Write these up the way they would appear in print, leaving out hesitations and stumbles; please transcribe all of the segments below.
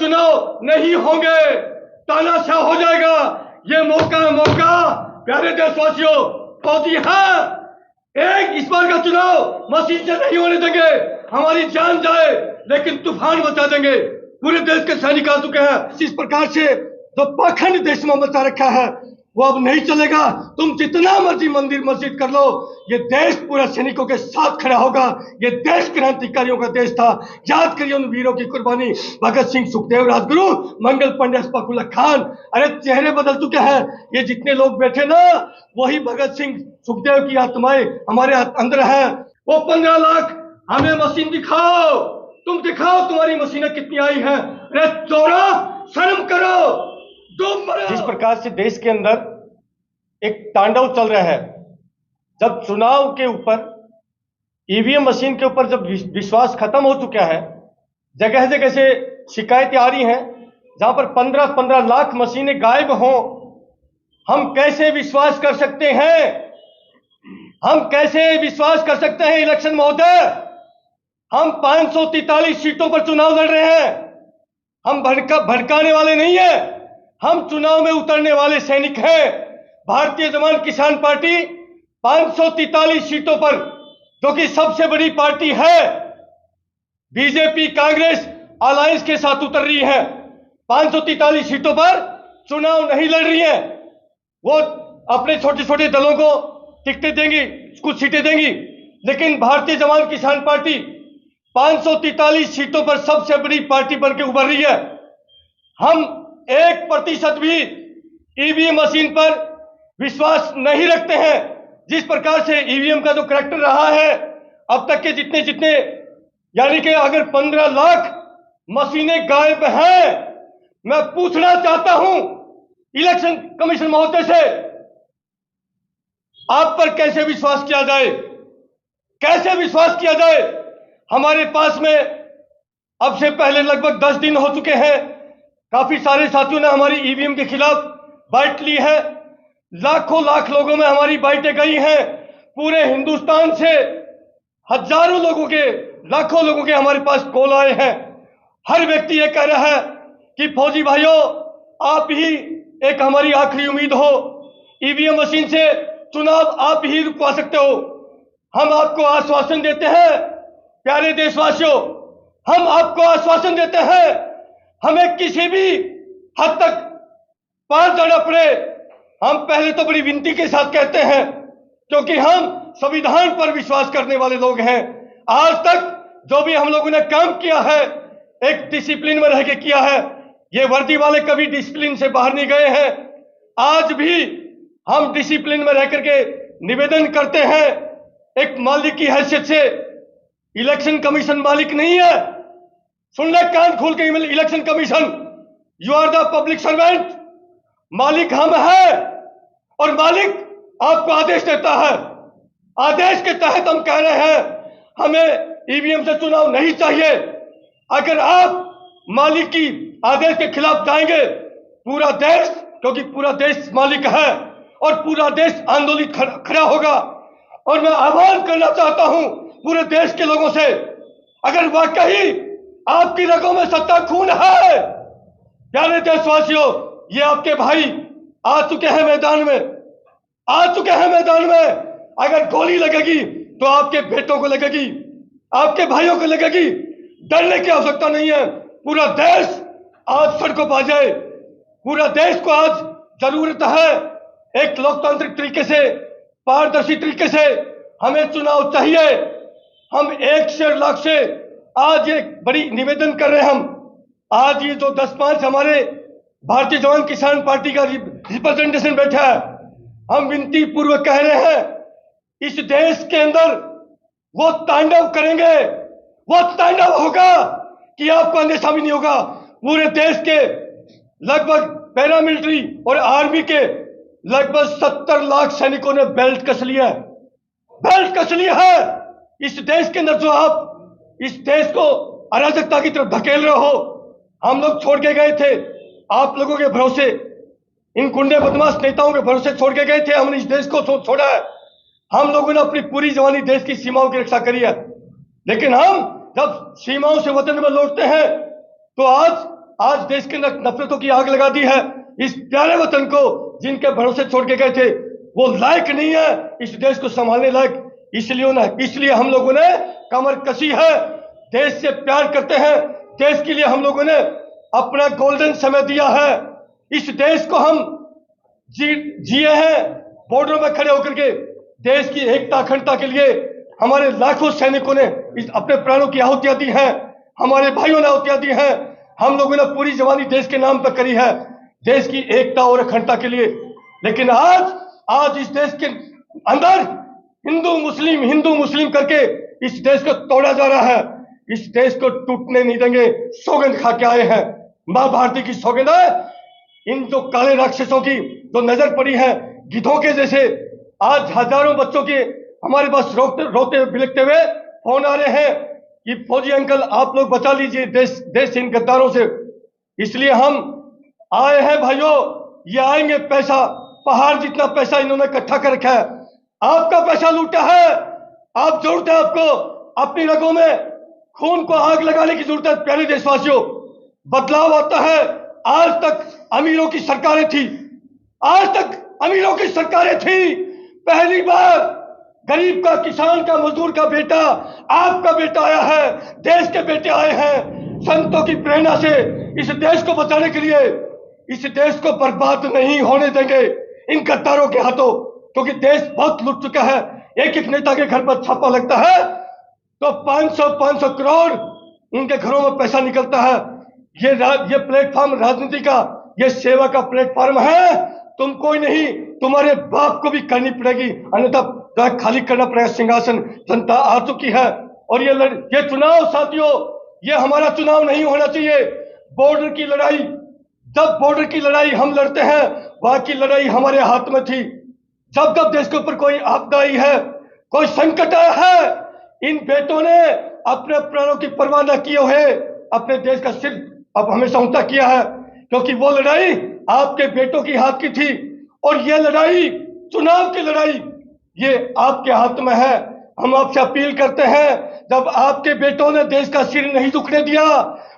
चुनाव नहीं होंगे, तानाशाह हो जाएगा। ये मौका प्यारे देशवासियों, फौजी है एक इस बार का चुनाव मशीन से नहीं होने देंगे। हमारी जान जाए लेकिन तूफान बचा देंगे। पूरे देश के सैनिक आ चुके हैं। इस प्रकार से जो पाखंड देश में मचा रखा है वो अब नहीं चलेगा। तुम जितना मर्जी मंदिर मस्जिद कर लो, ये देश पूरा सैनिकों के साथ खड़ा होगा। ये देश क्रांतिकारियों का देश था। याद करिए उन वीरों की कुर्बानी, भगत सिंह, सुखदेव, राजगुरु, मंगल पांडे, अशफाकुल्लाह खान। अरे चेहरे बदल चुके हैं। ये जितने लोग बैठे ना, वही भगत सिंह, सुखदेव की आत्माएं हमारे अंदर है। वो 15 लाख हमें मशीन दिखाओ, तुम दिखाओ तुम्हारी मशीनें कितनी आई हैं। अरे चोरा, शर्म करो। जिस प्रकार से देश के अंदर एक तांडव चल रहा है, जब चुनाव के ऊपर ईवीएम मशीन के ऊपर जब विश्वास खत्म हो चुका है, जगह जगह से शिकायतें आ रही हैं जहां पर 15-15 लाख मशीनें गायब हों, हम कैसे विश्वास कर सकते हैं? हम कैसे विश्वास कर सकते हैं इलेक्शन महोदय? हम 543 सीटों पर चुनाव लड़ रहे हैं। हम भड़काने वाले नहीं है, हम चुनाव में उतरने वाले सैनिक हैं। भारतीय जवान किसान पार्टी 543 सीटों पर, जो कि सबसे बड़ी पार्टी है, बीजेपी कांग्रेस अलायंस के साथ उतर रही है। 543 सीटों पर चुनाव नहीं लड़ रही है। वो अपने छोटे छोटे दलों को टिकटें देंगी, कुछ सीटें देंगी, लेकिन भारतीय जवान किसान पार्टी 543 सीटों पर सबसे बड़ी पार्टी बनकर उभर रही है। हम 1% भी ईवीएम मशीन पर विश्वास नहीं रखते हैं। जिस प्रकार से ईवीएम का जो करैक्टर रहा है अब तक के जितने यानी कि अगर 15 लाख मशीनें गायब हैं, मैं पूछना चाहता हूं इलेक्शन कमीशन महोदय से, आप पर कैसे विश्वास किया जाए? कैसे विश्वास किया जाए? हमारे पास में अब से पहले लगभग 10 दिन हो चुके हैं, काफी सारे साथियों ने हमारी ईवीएम के खिलाफ बाइट ली है। लाखों लाख लोगों में हमारी बाइटें गई हैं। पूरे हिंदुस्तान से हजारों लोगों के, लाखों लोगों के हमारे पास कॉल आए हैं। हर व्यक्ति ये कह रहा है कि फौजी भाइयों, आप ही एक हमारी आखिरी उम्मीद हो। ईवीएम मशीन से चुनाव आप ही रुकवा सकते हो। हम आपको आश्वासन देते हैं प्यारे देशवासियों, हम आपको आश्वासन देते हैं, हमें किसी भी हद तक पार जाना पड़े, हम पहले तो बड़ी विनती के साथ कहते हैं, क्योंकि हम संविधान पर विश्वास करने वाले लोग हैं। आज तक जो भी हम लोगों ने काम किया है, एक डिसिप्लिन में रह के किया है। ये वर्दी वाले कभी डिसिप्लिन से बाहर नहीं गए हैं। आज भी हम डिसिप्लिन में रह करके निवेदन करते हैं, एक मालिक की हैसियत से। इलेक्शन कमीशन मालिक नहीं है। सुन ले कान खोल के, election commission, you are the public servant. मालिक हम हैं और मालिक आपको आदेश देता है। आदेश के तहत हम कह रहे हैं हमें ईवीएम से चुनाव नहीं चाहिए। अगर आप मालिक की आदेश के खिलाफ जाएंगे, पूरा देश, क्योंकि पूरा देश मालिक है और पूरा देश आंदोलित खड़ा होगा। और मैं आह्वान करना चाहता हूं पूरे देश के लोगों से, अगर वाकई आपकी रगों में सत्ता खून है, प्यारे देशवासियों, ये आपके भाई आ चुके हैं मैदान में, आ चुके हैं मैदान में। अगर गोली लगेगी तो आपके बेटों को लगेगी, आपके भाइयों को लगेगी। डरने की आवश्यकता नहीं है। पूरा देश आज सड़कों पर आ जाए। पूरा देश को आज जरूरत है एक लोकतांत्रिक तरीके से, पारदर्शी तरीके से हमें चुनाव चाहिए। हम 1 से लाख से आज एक बड़ी निवेदन कर रहे हैं। हम आज ये जो 10-5 हमारे भारतीय जवान किसान पार्टी का रिप्रेजेंटेशन बैठा है, हम विनती पूर्वक कह रहे हैं, इस देश के अंदर वो तांडव करेंगे, वो तांडव होगा कि आपको अंदेशा भी नहीं होगा। पूरे देश के लगभग पैरामिलिट्री और आर्मी के लगभग 70 लाख सैनिकों ने बेल्ट कस लिया है, बेल्ट कस लिया है। इस देश के अंदर जो आप इस देश को अराजकता की तरफ धकेल रहे हो, हम लोग छोड़ के गए थे आप लोगों के भरोसे, इन गुंडे बदमाश नेताओं के भरोसे छोड़ के गए थे। हमने इस देश को छोड़ा है। हम लोगों ने अपनी पूरी जवानी देश की सीमाओं की रक्षा करी है, लेकिन हम जब सीमाओं से वतन में लौटते हैं तो आज आज देश के अंदर नफरतों की आग लगा दी है। इस प्यारे वतन को जिनके भरोसे छोड़ के गए थे वो लायक नहीं है इस देश को संभालने लायक। इसलिए हम लोगों ने कमर कसी है। देश से प्यार करते हैं, देश के लिए हम लोगों ने अपना गोल्डन समय दिया है। इस देश को हम जिए हैं बॉर्डरों में खड़े होकर के। देश की एकता अखंडता के लिए हमारे लाखों सैनिकों ने अपने प्राणों की आहुतियां दी हैं, हमारे भाइयों ने आहुतियां दी हैं। हम लोगों ने पूरी जवानी देश के नाम पर करी है, देश की एकता और अखंडता के लिए। लेकिन आज इस देश के अंदर हिंदू मुस्लिम करके इस देश को तोड़ा जा रहा है। इस देश को टूटने नहीं देंगे, सौगंध खा के आए हैं। मां भारती की सौगंध है। इन जो काले राक्षसों की जो नजर पड़ी है गिद्धों के जैसे, आज हजारों बच्चों के हमारे पास रोते बिलखते हुए फोन आ रहे हैं कि फौजी अंकल आप लोग बचा लीजिए देश इन गद्दारों से। इसलिए हम आए हैं भाइयों, ये आएंगे। पैसा पहाड़ जितना पैसा इन्होंने इकट्ठा कर रखा है, आपका पैसा लूटा है। आप जरूरत है आपको अपनी रगों में खून को आग लगाने की जरूरत है। प्यारे देशवासियों, बदलाव आता है। आज तक अमीरों की सरकारें थी, पहली बार गरीब का, किसान का, मजदूर का बेटा, आपका बेटा आया है, देश के बेटे आए हैं संतों की प्रेरणा से इस देश को बचाने के लिए। इस देश को बर्बाद नहीं होने देंगे इन गद्दारों के हाथों, क्योंकि देश बहुत लुट चुका है। एक एक नेता के घर पर छापा लगता है तो 500 करोड़ उनके घरों में पैसा निकलता है। ये प्लेटफॉर्म राजनीति का, ये सेवा का प्लेटफॉर्म है। तुम कोई नहीं, तुम्हारे बाप को भी करनी पड़ेगी, अन्यथा खाली करना पड़ेगा सिंहासन। जनता आ चुकी है। और ये चुनाव साथियों, ये हमारा चुनाव नहीं होना चाहिए। बॉर्डर की लड़ाई, जब बॉर्डर की लड़ाई हम लड़ते हैं, वहां की लड़ाई हमारे हाथ में थी। जब देश के ऊपर कोई आपदा आई है, कोई संकट आया है, इन बेटों ने अपने प्राणों की परवाह न किए हुए अपने देश का सिर अब हमेशा ऊंचा किया है, क्योंकि वो लड़ाई आपके बेटों की हाथ की थी। और ये लड़ाई, चुनाव की लड़ाई, ये आपके हाथ में है। हम आपसे अपील करते हैं, जब आपके बेटों ने देश का सिर नहीं झुकने दिया,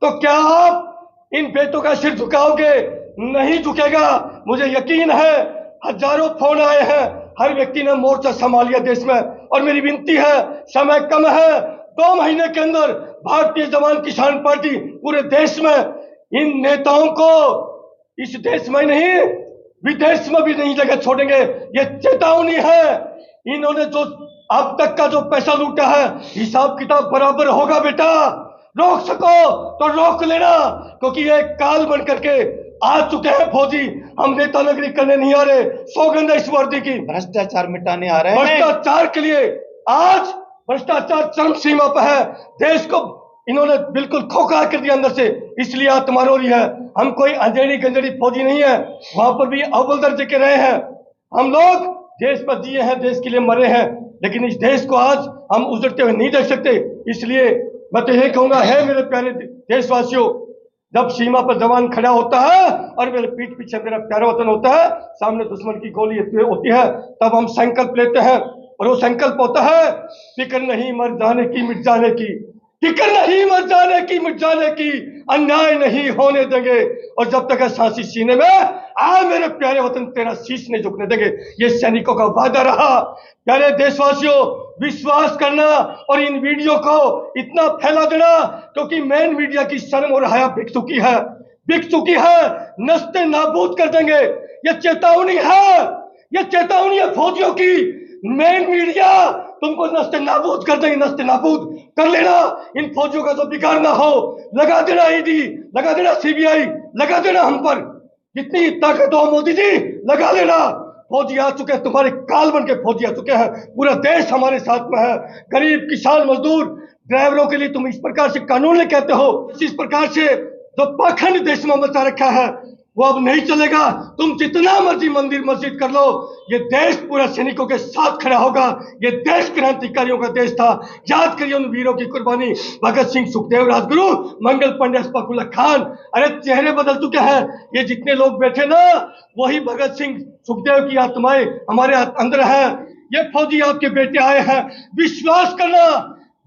तो क्या आप इन बेटों का सिर झुकाओगे? नहीं झुकेगा। मुझे यकीन है, हजारों फोन आए हैं, हर व्यक्ति ने मोर्चा संभाल लिया देश में। और मेरी विनती है, समय कम है, 2 महीने के अंदर भारतीय जवान किसान पार्टी पूरे देश में इन नेताओं को इस देश में नहीं विदेश में भी नहीं जगह छोड़ेंगे। ये चेतावनी है। इन्होंने जो अब तक का जो पैसा लूटा है, हिसाब किताब बराबर होगा बेटा। रोक सको तो रोक लेना, क्योंकि ये काल बन करके आ चुके हैं फौजी। हम नेता नगरी करने नहीं आ रहे, सौगंध है इस वर्दी की। भ्रष्टाचार मिटाने आ रहे हैं। भ्रष्टाचार के लिए आज भ्रष्टाचार चरम सीमा पर है। देश को इन्होंने बिल्कुल खोखला कर दिया अंदर से, इसलिए आत्मा रो रही है। हम कोई अंधेरी गंजेड़ी फौजी नहीं है, वहां पर भी अव्वल दर्जे के रहे हैं। हम लोग देश पर जिए हैं, देश के लिए मरे हैं, लेकिन इस देश को आज हम उजड़ते हुए नहीं देख सकते। इसलिए मैं तो यही कहूंगा, है मेरे प्यारे देशवासियों, जब सीमा पर जवान खड़ा होता है और मेरे पीठ पीछे मेरा प्यारा वतन होता है, सामने दुश्मन की गोली होती है, तब हम संकल्प लेते हैं। और वो संकल्प होता है, फिक्र नहीं मर जाने की मिट जाने की, फिक्र नहीं मर जाने की मिट जाने की, अन्याय नहीं होने देंगे। और जब तक है सांसी सीने में, आ मेरे प्यारे वतन तेरा शीश नहीं झुकने देंगे। ये सैनिकों का वादा रहा। प्यारे देशवासियों, विश्वास करना और इन वीडियो को इतना फैला देना, क्योंकि मेन मीडिया की शर्म और हया बिक चुकी है, नस्ते नाबूद कर देंगे। ये चेतावनी है फौजियों की। मेन मीडिया तुमको नस्ते नाबूद कर देंगे, नस्ते नाबूद कर लेना। इन फौजियों का तो बिगाड़ ना हो, लगा देना ईडी, लगा देना सीबीआई, लगा देना हम पर जितनी ताकत हो मोदी जी, लगा लेना। फौजी आ चुके हैं, तुम्हारे काल बन के फौजी आ चुके हैं। पूरा देश हमारे साथ में है। गरीब, किसान, मजदूर, ड्राइवरों के लिए तुम इस प्रकार से कानून कहते हो, इस प्रकार से जो पाखंड देश में मचा रखा है, वो अब नहीं चलेगा। तुम जितना मर्जी मंदिर मस्जिद कर लो, ये देश पूरा सैनिकों के साथ खड़ा होगा। ये देश क्रांतिकारियों का देश था। याद करिए उन वीरों की कुर्बानी, भगत सिंह, सुखदेव, राजगुरु, मंगल पांडे, अशफाकुल्ला खान। अरे चेहरे बदल चुके हैं। ये जितने लोग बैठे ना, वही भगत सिंह, सुखदेव की आत्माएं हमारे अंदर है। ये फौजी आपके बेटे आए हैं। विश्वास करना,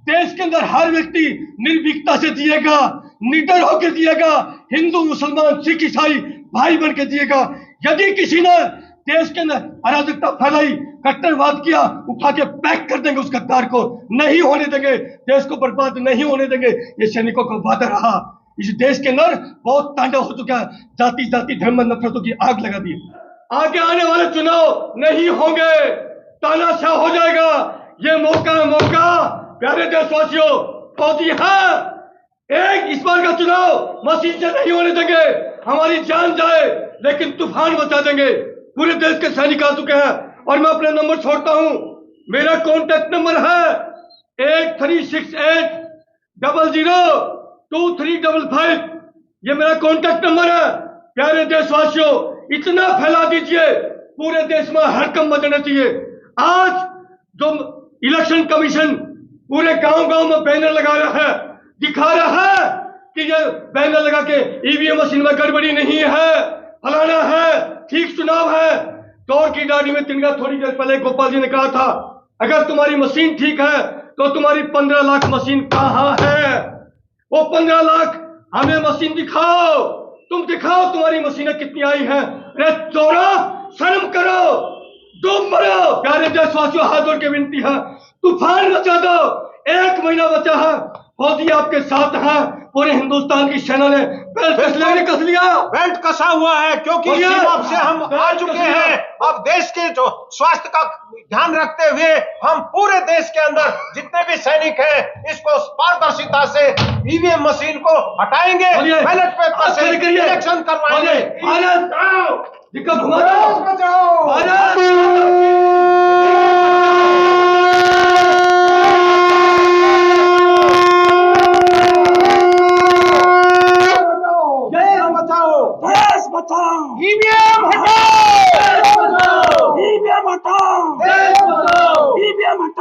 देश के अंदर हर व्यक्ति निर्भीकता से जिएगा, निडर होकर जिएगा, हिंदू मुसलमान सिख ईसाई भाई बन के जिएगा। यदि किसी ने देश के अंदर अराजकता फैलाई, कट्टरवाद किया, उठा के पैक कर देंगे उस गद्दार को, नहीं होने देंगे, देश को बर्बाद नहीं होने देंगे। ये सैनिकों का वादा रहा। इस देश के अंदर बहुत तांडव हो चुका है, जाति जाति धर्म नफरतों की आग लगा दी। आगे आने वाले चुनाव नहीं होंगे, तानाशाह हो जाएगा। ये मौका है, मौका प्यारे देशवासियों, फौजी है। एक इस बार का चुनाव मशीन से नहीं होने देंगे, हमारी जान जाए लेकिन तूफान बचा देंगे। पूरे देश के सैनिक आ चुके हैं और मैं अपने नंबर छोड़ता हूं। मेरा कॉन्टैक्ट नंबर है 8368002355। ये मेरा कॉन्टैक्ट नंबर है। प्यारे देशवासियों, इतना फैला दीजिए, पूरे देश में हड़कंप मचना चाहिए। आज जो इलेक्शन कमीशन पूरे गांव-गांव में बैनर लगा रहा है, दिखा रहा है कि ये बैनर लगा के ईवीएम मशीन में गड़बड़ी नहीं है, फलाना है, ठीक चुनाव है। दौड़ की दाढ़ी में तिनका थोड़ी देर पहले गोपाल जी ने कहा था, अगर तुम्हारी मशीन ठीक है तो तुम्हारी 15 लाख मशीन कहां है? वो 15 लाख हमें मशीन दिखाओ, तुम दिखाओ तुम्हारी मशीनें कितनी आई हैं। अरे चोरा, शर्म करो, डूब मरो। प्यारे देशवासियों, हाथ जोड़ के विनती है, तूफान मचा दो। 1 महीना बचा है, फौजी आपके साथ हैं। पूरे हिंदुस्तान की सेना ने बेल्ट कस लिया, बेल्ट कसा हुआ है, क्योंकि सीमा से हम आ चुके हैं। अब देश के जो स्वास्थ्य का ध्यान रखते हुए हम पूरे देश के अंदर जितने भी सैनिक हैं, इसको पारदर्शिता से ईवीएम मशीन को हटाएंगे, बैलेट पेपर से इलेक्शन करवाएंगे। दिक्कत बचाओ, ईवीएम हटाओ, ईवीएम हटाओ, ईवीएम हटाओ।